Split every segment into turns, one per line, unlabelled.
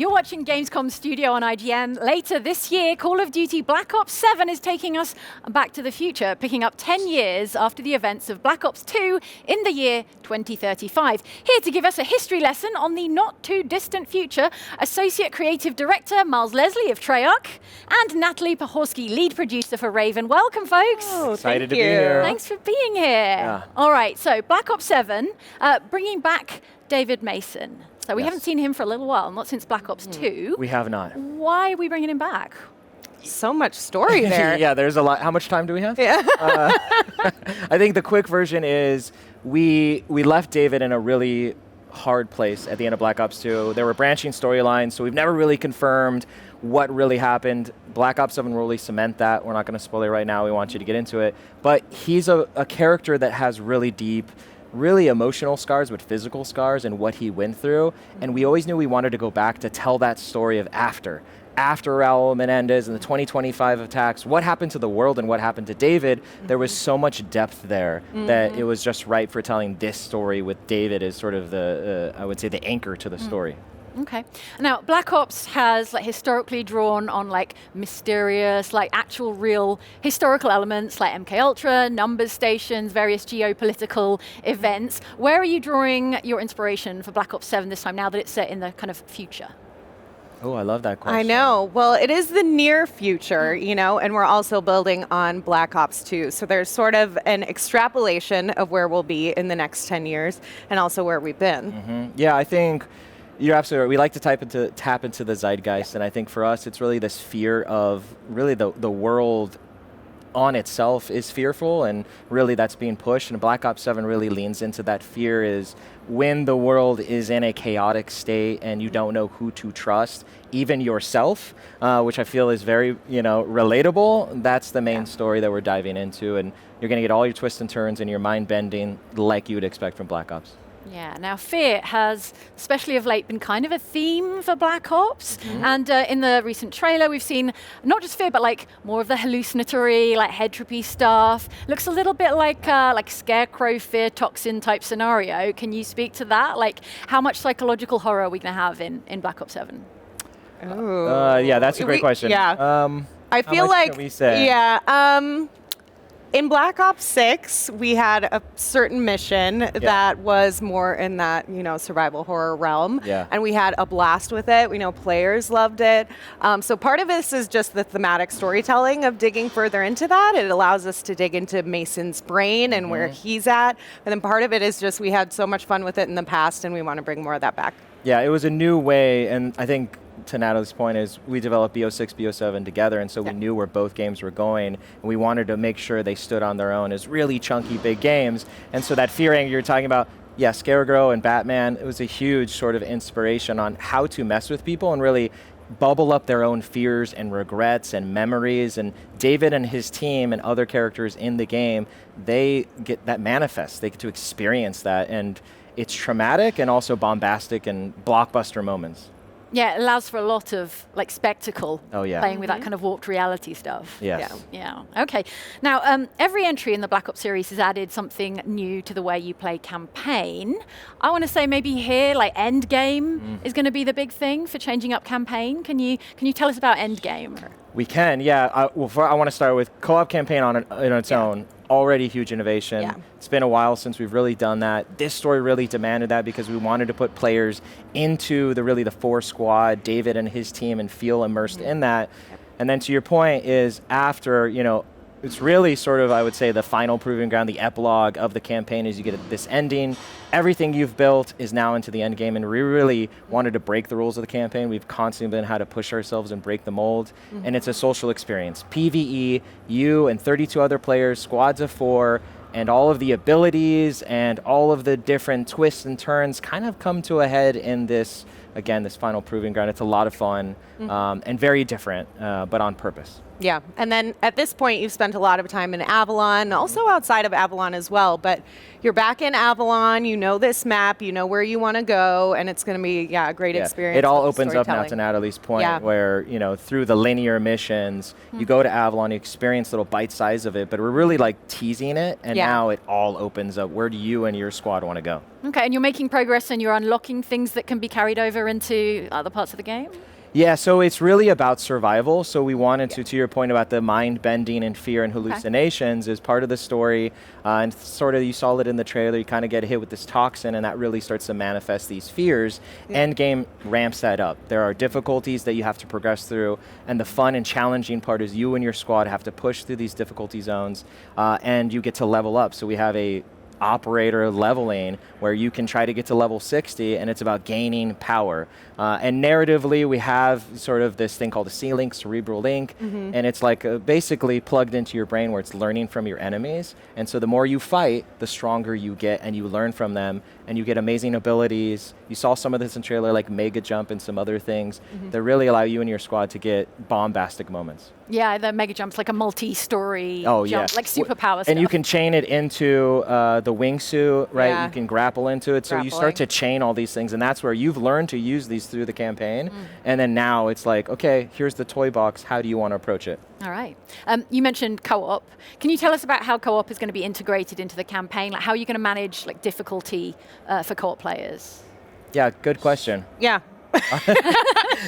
You're watching Gamescom Studio on IGN. Later this year, Call of Duty Black Ops 7 is taking us back to the future, picking up 10 years after the events of Black Ops 2 in the year 2035. Here to give us a history lesson on the not-too-distant future, Associate Creative Director Miles Leslie of Treyarch and Natalie Pohorski, lead producer for Raven. Welcome, folks.
Oh,
Excited to be here.
Thanks for being here.
Yeah.
All right, so Black Ops 7, bringing back David Mason. So we haven't seen him for a little while, not since Black Ops 2.
We have not.
Why are we bringing him back?
So much story there.
Yeah, there's a lot. How much time do we have?
Yeah.
I think the quick version is we left David in a really hard place at the end of Black Ops 2. There were branching storylines, so we've never really confirmed what really happened. Black Ops 7 will really cement that. We're not going to spoil it right now. We want you to get into it. But he's a character that has really deep, really emotional scars, but physical scars and what he went through. And we always knew we wanted to go back to tell that story of after Raul Menendez and the 2025 attacks, what happened to the world and what happened to David. There was so much depth there that it was just right for telling this story with David as sort of the, I would say, the anchor to the story.
Okay. Now, Black Ops has historically drawn on mysterious, actual real historical elements like MKUltra, numbers stations, various geopolitical events. Where are you drawing your inspiration for Black Ops 7 this time, now that it's set in the kind of future?
Oh, I love that question.
I know. Well, it is the near future, and we're also building on Black Ops 2. So there's sort of an extrapolation of where we'll be in the next 10 years and also where we've been.
Yeah, I think you're absolutely right. We like to tap into the zeitgeist, and I think for us, it's really this fear of really the world on itself is fearful, and really that's being pushed. And Black Ops 7 really leans into that fear is when the world is in a chaotic state and you don't know who to trust, even yourself, which I feel is very, relatable. That's the main story that we're diving into, and you're going to get all your twists and turns and your mind bending like you would expect from Black Ops.
Yeah, now fear has, especially of late, been kind of a theme for Black Ops. And in the recent trailer, we've seen not just fear, but more of the hallucinatory, head trippy stuff. Looks a little bit like Scarecrow fear toxin type scenario. Can you speak to that? How much psychological horror are we going to have in Black Ops 7?
Yeah, that's a great question.
Yeah. I feel
can we say?
In Black Ops 6, we had a certain mission that was more in that, survival horror realm.
Yeah.
And we had a blast with it. We know players loved it. So part of this is just the thematic storytelling of digging further into that. It allows us to dig into Mason's brain and where he's at. And then part of it is just we had so much fun with it in the past, and we want to bring more of that back.
Yeah, it was a new way, and I think to Natalie's point is we developed BO6, BO7 together, and so we knew where both games were going, and we wanted to make sure they stood on their own as really chunky, big games. And so that fear angle you're talking about, Scarecrow and Batman, it was a huge sort of inspiration on how to mess with people and really bubble up their own fears and regrets and memories. And David and his team and other characters in the game, they get that manifest. They get to experience that, and it's traumatic and also bombastic and blockbuster moments.
Yeah, it allows for a lot of spectacle.
Oh, yeah.
Playing with that kind of warped reality stuff.
Yes.
Yeah. Okay. Now, every entry in the Black Ops series has added something new to the way you play campaign. I want to say maybe here, Endgame is going to be the big thing for changing up campaign. Can you tell us about Endgame?
We can, yeah. I want to start with co-op campaign on its own. Already huge innovation.
Yeah.
It's been a while since we've really done that. This story really demanded that because we wanted to put players into the 4 squad, David and his team, and feel immersed in that. And then to your point is after, it's really sort of, I would say, the final proving ground, the epilogue of the campaign is you get this ending. Everything you've built is now into the end game, and we really wanted to break the rules of the campaign. We've constantly been how to push ourselves and break the mold, and it's a social experience. PvE, you and 32 other players, squads of 4, and all of the abilities and all of the different twists and turns kind of come to a head in this, again, this final proving ground. It's a lot of fun and very different, but on purpose.
Yeah, and then at this point, you've spent a lot of time in Avalon, also outside of Avalon as well, but you're back in Avalon, you know this map, you know where you want to go, and it's going to be, a great experience.
It all
with the
opens up now to
storytelling.
Natalie's point,
Yeah.
where, through the linear missions, you go to Avalon, you experience little bite size of it, but we're really like teasing it, and now it all opens up. Where do you and your squad want to go?
Okay, and you're making progress and you're unlocking things that can be carried over into other parts of the game?
Yeah, so it's really about survival. So we wanted to your point about the mind bending and fear and hallucinations is part of the story. And sort of you saw it in the trailer, you kind of get hit with this toxin and that really starts to manifest these fears. Endgame ramps that up. There are difficulties that you have to progress through. And the fun and challenging part is you and your squad have to push through these difficulty zones and you get to level up. So we have a operator leveling where you can try to get to level 60 and it's about gaining power. And narratively, we have sort of this thing called a C-Link, cerebral link, and it's like basically plugged into your brain where it's learning from your enemies. And so the more you fight, the stronger you get and you learn from them and you get amazing abilities. You saw some of this in trailer like Mega Jump and some other things that really allow you and your squad to get bombastic moments.
Yeah, the Mega Jump's like a multi-story jump, like superpower stuff.
And you can chain it into the wingsuit, right?
Yeah.
You can grapple into it. So you start to chain all these things, and that's where you've learned to use these through the campaign. And then now it's like, okay, here's the toy box. How do you want to approach it?
All right. You mentioned co-op. Can you tell us about how co-op is going to be integrated into the campaign? Like, how are you going to manage like difficulty for co-op players?
Yeah, good question.
Yeah.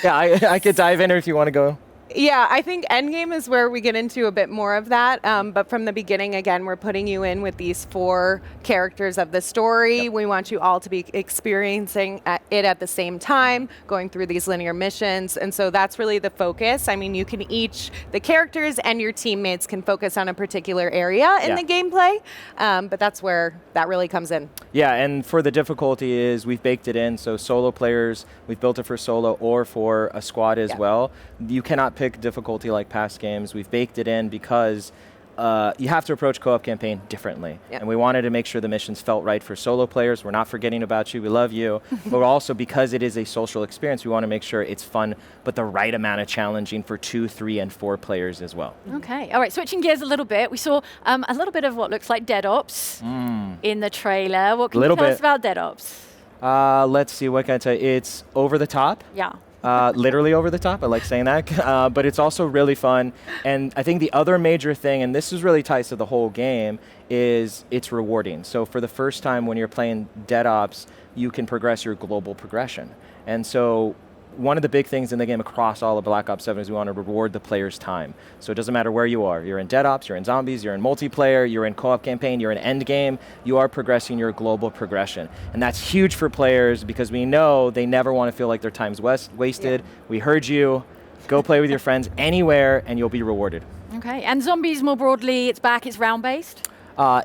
Yeah, I could dive in if you want to go.
Yeah, I think Endgame is where we get into a bit more of that. But from the beginning, again, we're putting you in with these 4 characters of the story. We want you all to be experiencing it at the same time, going through these linear missions. And so that's really the focus. I mean, you can the characters and your teammates can focus on a particular area in the gameplay. But that's where that really comes in.
Yeah, and for the difficulty is we've baked it in. So solo players, we've built it for solo or for a squad as well. You cannot pick difficulty like past games. We've baked it in because you have to approach co-op campaign differently. And we wanted to make sure the missions felt right for solo players. We're not forgetting about you. We love you. But also because it is a social experience, we want to make sure it's fun, but the right amount of challenging for 2, 3, and 4 players as well.
Okay. All right. Switching gears a little bit. We saw a little bit of what looks like Dead Ops in the trailer. What can you tell us about Dead Ops?
Let's see. What can I tell you? It's over the top.
Yeah.
Literally over the top. I like saying that. But it's also really fun. And I think the other major thing, and this is really ties to the whole game, is it's rewarding. So for the first time when you're playing Dead Ops, you can progress your global progression. And so one of the big things in the game across all of Black Ops 7 is we want to reward the player's time. So it doesn't matter where you are. You're in Dead Ops, you're in Zombies, you're in multiplayer, you're in co-op campaign, you're in Endgame. You are progressing your global progression. And that's huge for players because we know they never want to feel like their time's wasted. We heard you. Go play with your friends anywhere and you'll be rewarded.
Okay. And Zombies more broadly, it's back, it's round-based?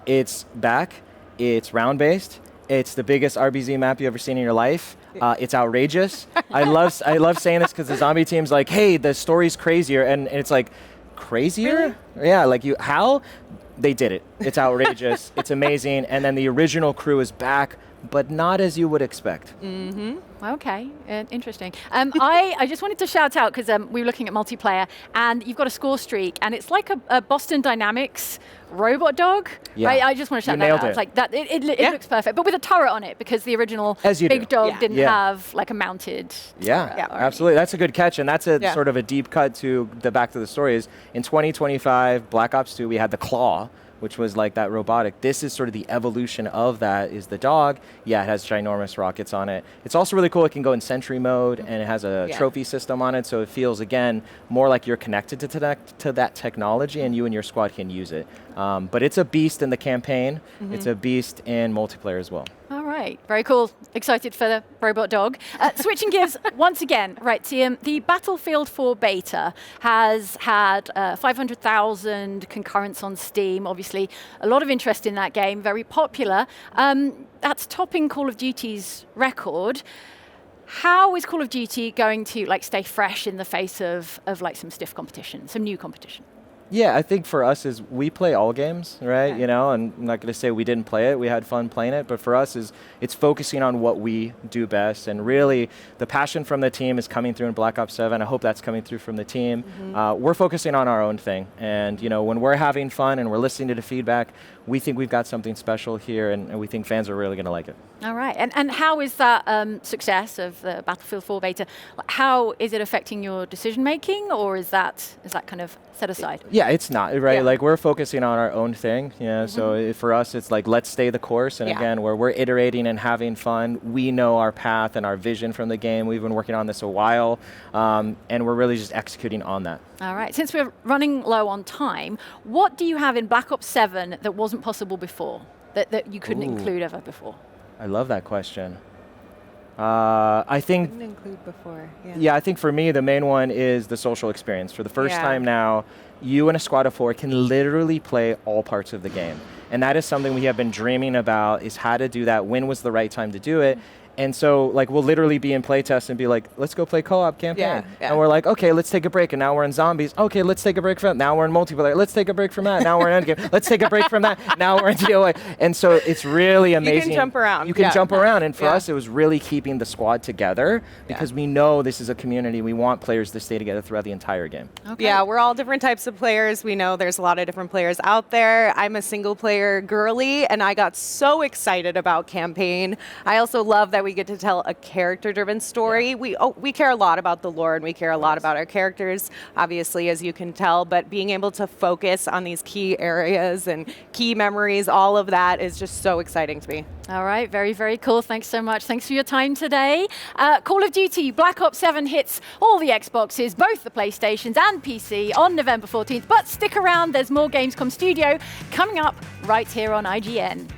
It's back. It's round-based. It's the biggest RBZ map you've ever seen in your life. It's outrageous. I love saying this because the zombie team's like, hey, the story's crazier. And it's like, crazier? Really? Yeah, like how? They did it. It's outrageous. It's amazing. And then the original crew is back, but not as you would expect.
Okay, interesting. I just wanted to shout out because we were looking at multiplayer and you've got a score streak and it's like a Boston Dynamics robot dog. Right? I just want to shout that out. It's like that. It looks perfect, but with a turret on it because the original big dog didn't have like a mounted.
Yeah, absolutely. That's a good catch, and that's a sort of a deep cut to the back to the story. Is in 2025 Black Ops 2 we had the Claw, which was like that robotic. This is sort of the evolution of that is the dog. Yeah, it has ginormous rockets on it. It's also really cool. It can go in sentry mode, and it has a trophy system on it, so it feels, again, more like you're connected to that technology, and you and your squad can use it. But it's a beast in the campaign. It's a beast in multiplayer as well.
All right, very cool. Excited for the robot dog. Switching gears once again, right, Tim, the Battlefield 4 beta has had 500,000 concurrents on Steam. Obviously, a lot of interest in that game, very popular. That's topping Call of Duty's record. How is Call of Duty going to stay fresh in the face of like some stiff competition, some new competition?
Yeah, I think for us is we play all games, right?
Okay.
You know, and I'm not going to say we didn't play it. We had fun playing it, but for us is it's focusing on what we do best, and really the passion from the team is coming through in Black Ops 7. I hope that's coming through from the team. We're focusing on our own thing, and you know, when we're having fun and we're listening to the feedback, we think we've got something special here, and we think fans are really going to like it.
All right, and how is that success of the Battlefield 4 beta? How is it affecting your decision making, or is that kind of set aside?
Yeah, it's not, right?
Yeah.
Like, we're focusing on our own thing, so for us, it's like, let's stay the course, and again, where we're iterating and having fun, we know our path and our vision from the game. We've been working on this a while, and we're really just executing on that.
All right, since we're running low on time, what do you have in Black Ops 7 that wasn't possible before, that you couldn't include ever before?
I love that question. I think
Didn't include before.
Yeah, I think for me, the main one is the social experience. For the first time now, you and a squad of 4 can literally play all parts of the game. And that is something we have been dreaming about, is how to do that, when was the right time to do it. And so, like, we'll literally be in playtest and be like, let's go play co-op campaign. And we're like, okay, let's take a break. And now we're in zombies. Okay, let's take a break from that. Now we're in multiplayer. Let's take a break from that. Now we're in Endgame. Let's take a break from that. Now we're in DOA. And so it's really amazing.
You can jump around.
You can jump around. And for us, it was really keeping the squad together, because we know this is a community. We want players to stay together throughout the entire game.
Okay.
Yeah, we're all different types of players. We know there's a lot of different players out there. I'm a single player girly, and I got so excited about campaign. I also love that we get to tell a character-driven story. We care a lot about the lore, and we care a lot about our characters, obviously, as you can tell, but being able to focus on these key areas and key memories, all of that is just so exciting to me.
All right, very, very cool. Thanks so much. Thanks for your time today. Call of Duty Black Ops 7 hits all the Xboxes, both the PlayStations and PC on November 14th. But stick around, there's more Gamescom Studio coming up right here on IGN.